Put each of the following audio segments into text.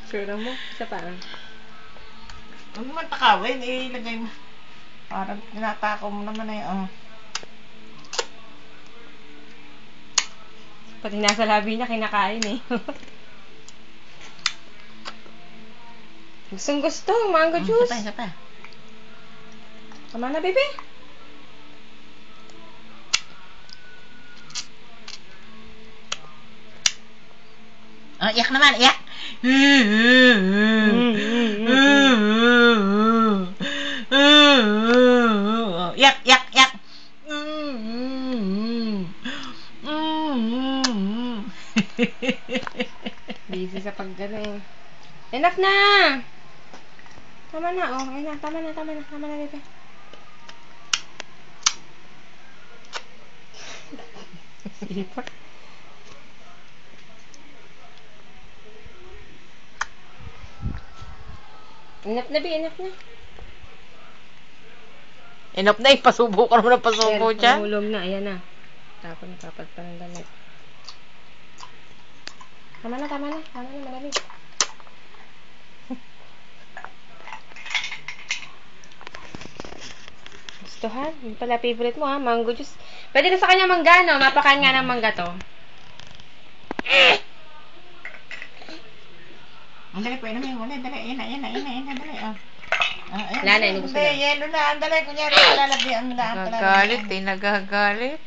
Sura mo. Isa pa. Huwag naman takawin, ilagay mo. Parang tinatakaw mo naman eh. Pati nasa labi niya, kinakain eh. Gustong gusto, mango juice. Isa pa. Tama na, bebe. Oh, iyak naman, iyak. Iyak, iyak, iyak. Busy sa paggaling. Enough na! Tama na, oh. Ayun na, tama na, bebe. Sige pa. Enough na, be, enough na. Enough na, ipasubo ka naman ng pasubo dyan. Pangulong na, ayan na. Tapos napapad pa ng damit. Tama na, malamig. Gustuhan? Yung pala favorite mo ha, mango juice. Pwede na sa kanya mangga, no? Mapakain nga ng mangga to. Ang dali, pwede naman yung dali. Yan na, dali. Wala na, inubos na. Hindi, yelo na, ang dali. Kunyari, palalabi ang daan. Nagagalit.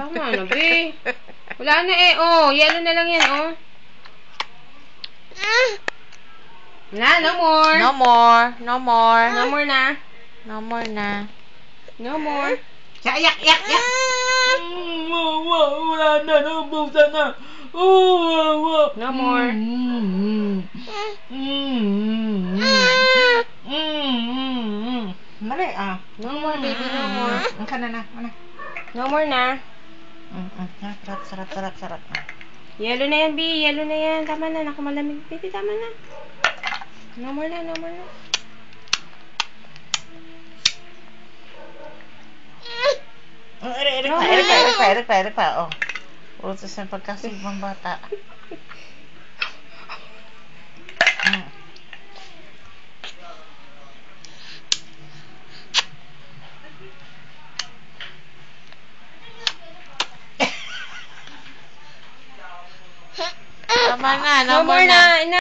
Tama na, be. Wala na eh, oh. Yellow na lang yan, oh. Na, no more. No more. No more na. No more na. No more. Iyak. Wala na, naubusan na. No more. Dali, No more, baby, no more. Ang kana na. No more na. Sarap. Yellow na yan, B. Yellow na yan. Tama na, naku malamig. Baby, tama na. No more na. Erik pa. Utos ng pagkasibang bata. Tama na. No more na. Enough.